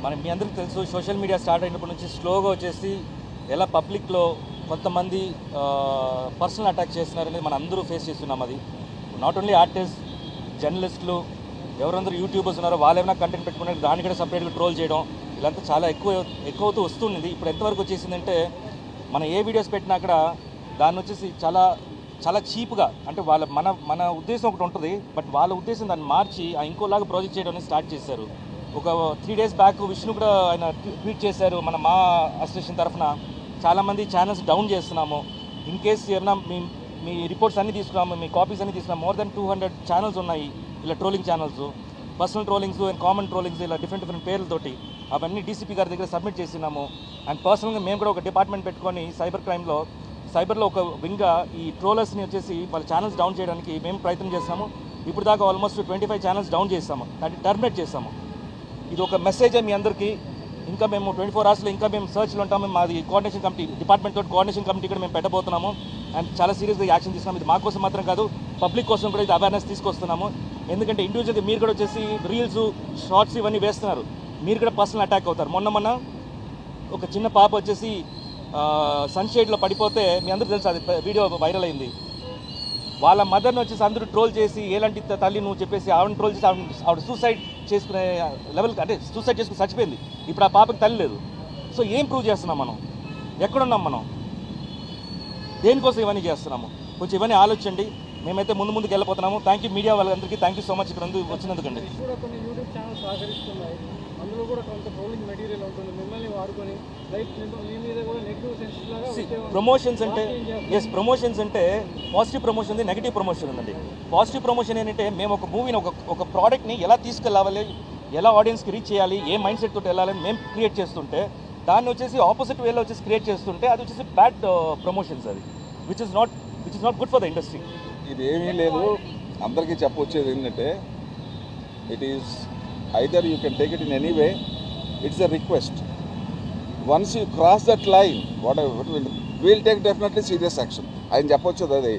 మన మీ అందరికీ తెలుసు సోషల్ మీడియా స్టార్ట్ అయినప్పటి నుంచి స్లోగా వచ్చేసి ఎలా పబ్లిక్లో కొంతమంది పర్సనల్ అటాక్ చేస్తున్నారనేది మనం అందరూ ఫేస్ చేస్తున్నాం. అది నాట్ ఓన్లీ ఆర్టిస్ట్, జర్నలిస్టులు, ఎవరందరూ యూట్యూబర్స్ ఉన్నారో వాళ్ళు ఏమైనా కంటెంట్ పెట్టుకున్నారు దాన్ని కూడా సపరేట్గా ట్రోల్ చేయడం ఇలాంతా చాలా ఎక్కువవుతూ వస్తుంది. ఇప్పుడు ఎంతవరకు వచ్చేసిందంటే మనం ఏ వీడియోస్ పెట్టినా అక్కడ దాన్ని వచ్చేసి చాలా చాలా చీప్గా, అంటే వాళ్ళ మన ఉద్దేశం ఒకటి ఉంటుంది, బట్ వాళ్ళ ఉద్దేశం దాన్ని మార్చి ఇంకోలాగా ప్రాజెక్ట్ చేయడం అనేది స్టార్ట్ చేశారు. ఒక 3 days బ్యాక్ విష్ణు కూడా ఆయన ట్వీట్ చేశారు, మా అసోసియేషన్ తరఫున చాలామంది ఛానల్స్ డౌన్ చేస్తున్నాము, ఇన్ కేస్ ఏమన్నా మీ రిపోర్ట్స్ అన్నీ తీసుకున్నాము, మీ కాపీస్ అన్నీ తీసుకున్నాము. మోర్ దెన్ 200 ఛానల్స్ ఉన్నాయి ఇలా trolling channels, personal trollings and common trollings ఇలా డిఫరెంట్ పేర్లతోటి అవన్నీ డీసీపీ గారి దగ్గర సబ్మిట్ చేసినాము. అండ్ పర్సనల్గా మేము కూడా ఒక డిపార్ట్మెంట్ పెట్టుకొని సైబర్లో ఒక వింగ్గా ఈ ట్రోలర్స్ని వచ్చేసి వాళ్ళ ఛానల్స్ డౌన్ చేయడానికి మేము ప్రయత్నం చేస్తాము. ఇప్పుడు దాకా ఆల్మోస్ట్ 25 ఛానల్స్ డౌన్ చేస్తాము, దాన్ని టర్మినేట్ చేస్తాము. ఇది ఒక మెసేజ్ మీ అందరికీ. ఇంకా మేము 24 hours ఇంకా మేము సర్చ్లో ఉంటాము. మాది కోఆర్డినేషన్ కమిటీ, డిపార్ట్మెంట్ తోటి కోఆర్డినేషన్ కమిటీ కూడా మేము పెట్టబోతున్నాము. అండ్ చాలా సీరియస్గా యాక్షన్ తీసుకున్నాము. ఇది మా కోసం మాత్రం కాదు, పబ్లిక్ కోసం కూడా ఇది అవేర్నెస్ తీసుకొస్తున్నాము. ఎందుకంటే ఇండివిజువల్గా మీరు కూడా వచ్చేసి రీల్స్, షార్ట్స్ ఇవన్నీ వేస్తున్నారు, మీరు కూడా పర్సనల్ అటాక్ అవుతారు. మొన్న ఒక చిన్న పాప వచ్చేసి సన్షేడ్లో పడిపోతే మీ అందరూ తెలుసు, అది వీడియో వైరల్ అయింది. వాళ్ళ మదర్ని వచ్చేసి అందరూ ట్రోల్ చేసి ఎలాంటి తల్లి నువ్వు చెప్పేసి ఆవిడని ట్రోల్ చేసి ఆవిడ సూసైడ్ చేసుకునే లెవెల్, అంటే సూసైడ్ చేసుకుని చచ్చిపోయింది. ఇప్పుడు ఆ పాపకి తల్లి లేదు. సో ఏం ప్రూవ్ చేస్తున్నాం మనం? ఎక్కడున్నాం మనం? దేనికోసం ఇవన్నీ చేస్తున్నాము? కొంచెం ఇవన్నీ ఆలోచించండి. మేమైతే ముందుకు వెళ్ళిపోతున్నాము. థ్యాంక్ యూ మీడియా వాళ్ళందరికీ, థ్యాంక్ యూ సో మచ్ ఇక్కడ వచ్చినందుకండి. కొన్ని యూట్యూబ్ ఛానల్స్ సహకరిస్తున్నాయి, అందులో కూడా కొంత ట్రోలింగ్ మెటీరియల్ ఉంటుంది, మిమ్మల్ని వాడుకొని మీ మీద కూడా నెగిటివ్ సెన్స్ లాగా ప్రమోషన్స్ అంటే ప్రమోషన్స్ అంటే పాజిటివ్ ప్రమోషన్ ఉంది, నెగిటివ్ ప్రమోషన్ ఉందండి. పాజిటివ్ ప్రమోషన్ ఏంటంటే మేము ఒక మూవీని ఒక ప్రోడక్ట్ని ఎలా తీసుకెళ్ళాలి, ఎలా ఆడియన్స్కి రీచ్ చేయాలి, ఏ మైండ్ సెట్ తోటి వెళ్ళాలని మేము క్రియేట్ చేస్తుంటే దాన్ని వచ్చేసి ఆపోజిట్ వేలో వచ్చేసి క్రియేట్ చేస్తుంటే అది వచ్చేసి బ్యాడ్ ప్రమోషన్స్, అది which is not good for the industry. ఇది ఏమీ లేదు, అందరికీ చెప్పొచ్చేది ఏంటంటే it is either you can take it in any way, it's a request. Once you cross that line what will take definitely serious action. ఆయన చెప్పొచ్చేది అది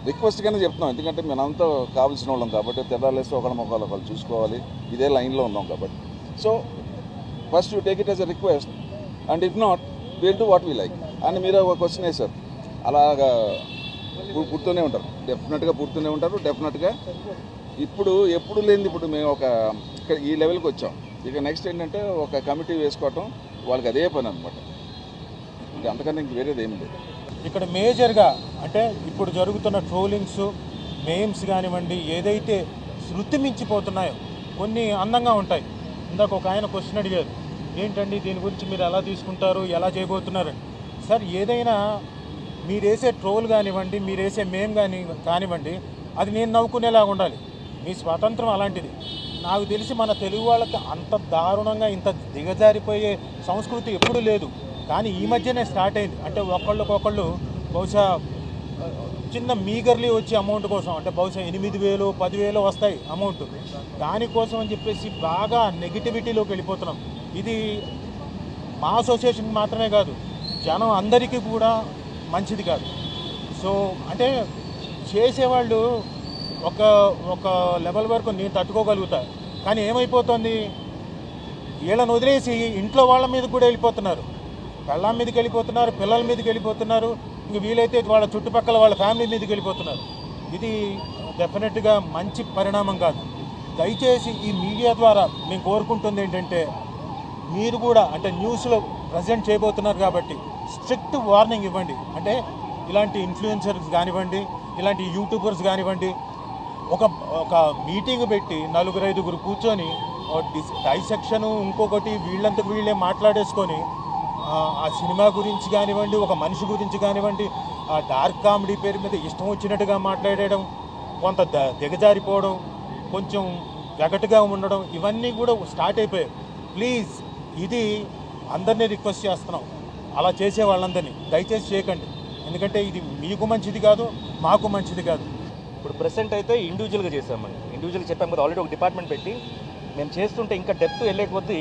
రిక్వెస్ట్గానే చెప్తున్నాం, ఎందుకంటే మనంతా కావాల్సిన వాళ్ళం కాబట్టి తెల్లాలేసి ఒకళ్ళ మొక్కలు ఒకళ్ళు చూసుకోవాలి, ఇదే లైన్లో ఉన్నాం కాబట్టి. So first you take it as a request and if not will do what we like. అని మీరు ఒక క్వశ్చన్ వేశారు, అలాగా పుడుతూనే ఉంటారు, డెఫినెట్గా పుడుతూనే ఉంటారు. డెఫినెట్గా ఎప్పుడు లేనిది ఇప్పుడు మేము ఇక్కడ ఈ లెవెల్కి వచ్చాం. ఇక నెక్స్ట్ ఏంటంటే ఒక కమిటీ వేసుకోవటం, వాళ్ళకి అదే పని అనమాట. ఇంకా అంతకన్నా ఇంక వేరేది ఏమి లేదు. ఇక్కడ మేజర్గా అంటే ఇప్పుడు జరుగుతున్న ట్రోలింగ్స్, మేమ్స్ కానివ్వండి, ఏదైతే శృతి మించిపోతున్నాయో కొన్ని అందంగా ఉంటాయి. ఇందాక ఒక ఆయన క్వశ్చన్ అడిగారు, ఏంటండి దీని గురించి మీరు ఎలా తీసుకుంటారు, ఎలా చేయబోతున్నారని. సార్, ఏదైనా మీరేసే ట్రోల్ కానివ్వండి, మీరేసే మేమ్ కానివ్వండి, అది నేను నవ్వుకునేలాగా ఉండాలి. మీ స్వాతంత్రం అలాంటిది. నాకు తెలిసి మన తెలుగు వాళ్ళకి అంత దారుణంగా ఇంత దిగజారిపోయే సంస్కృతి ఎప్పుడూ లేదు, కానీ ఈ మధ్యనే స్టార్ట్ అయింది. అంటే ఒకళ్ళు బహుశా చిన్న మీగర్లీ వచ్చే అమౌంట్ కోసం, అంటే బహుశా 8,000 10,000 వస్తాయి అమౌంట్, దానికోసం అని చెప్పేసి బాగా నెగిటివిటీలోకి వెళ్ళిపోతున్నాం. ఇది మా అసోసియేషన్కి మాత్రమే కాదు, జనం అందరికీ కూడా మంచిది కాదు. సో అంటే చేసేవాళ్ళు ఒక లెవెల్ వరకు నేను తట్టుకోగలుగుతా, కానీ ఏమైపోతుంది, వీళ్ళని వదిలేసి ఇంట్లో వాళ్ళ మీద కూడా వెళ్ళిపోతున్నారు, పెళ్ళాం మీదకి వెళ్ళిపోతున్నారు, పిల్లల మీదకి వెళ్ళిపోతున్నారు, ఇంక వీలైతే వాళ్ళ చుట్టుపక్కల వాళ్ళ ఫ్యామిలీ మీదకి వెళ్ళిపోతున్నారు. ఇది డెఫినెట్గా మంచి పరిణామం కాదు. దయచేసి ఈ మీడియా ద్వారా మేము కోరుకుంటుంది ఏంటంటే, మీరు కూడా అంటే న్యూస్లో ప్రజెంట్ చేయబోతున్నారు కాబట్టి స్ట్రిక్ట్ వార్నింగ్ ఇవ్వండి. అంటే ఇలాంటి ఇన్ఫ్లుయెన్సర్స్ కానివ్వండి, ఇలాంటి యూట్యూబర్స్ కానివ్వండి, ఒక మీటింగ్ పెట్టి 4-5 కూర్చొని డైసెక్షను, ఇంకొకటి వీళ్ళంతకు వీళ్ళే మాట్లాడేసుకొని ఆ సినిమా గురించి కానివ్వండి, ఒక మనిషి గురించి కానివ్వండి, ఆ డార్క్ కామెడీ పేరు మీద ఇష్టం వచ్చినట్టుగా మాట్లాడడం, కొంత దిగజారిపోవడం, కొంచెం వెగటుగా ఉండడం, ఇవన్నీ కూడా స్టార్ట్ అయిపోయాయి. ప్లీజ్, ఇది అందరినీ రిక్వెస్ట్ చేస్తున్నాం, అలా చేసే వాళ్ళందరినీ దయచేసి చేయకండి. ఎందుకంటే ఇది మీకు మంచిది కాదు, మాకు మంచిది కాదు. ఇప్పుడు ప్రెసెంట్ అయితే ఇండివిజువల్గా చేసామండి. ఇండివిజువల్గా చెప్పాము కదా, ఆల్రెడీ ఒక డిపార్ట్మెంట్ పెట్టి మేము చేస్తుంటే ఇంకా డెప్త్ వెళ్ళే కొద్దీ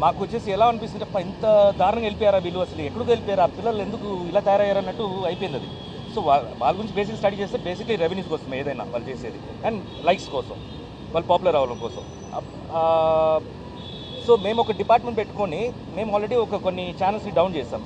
మాకు వచ్చేసి ఎలా అనిపిస్తుంది, ఇంత దారుణంగా వెళ్ళిపోయారా వీళ్ళు, అసలు ఎక్కడికి వెళ్ళిపోయారు, ఆ పిల్లలు ఎందుకు ఇలా తయారయ్యారన్నట్టు అయిపోయింది అది. సో వాళ్ళ గురించి బేసిక్ స్టడీ చేస్తే బేసిక్లీ రెవెన్యూస్ కోసం ఏదైనా వాళ్ళు చేసేది, అండ్ లైక్స్ కోసం, వాళ్ళు పాపులర్ అవ్వడం కోసం. సో మేము ఒక డిపార్ట్మెంట్ పెట్టుకొని మేము ఆల్రెడీ కొన్ని ఛానల్స్ని డౌన్ చేసాం.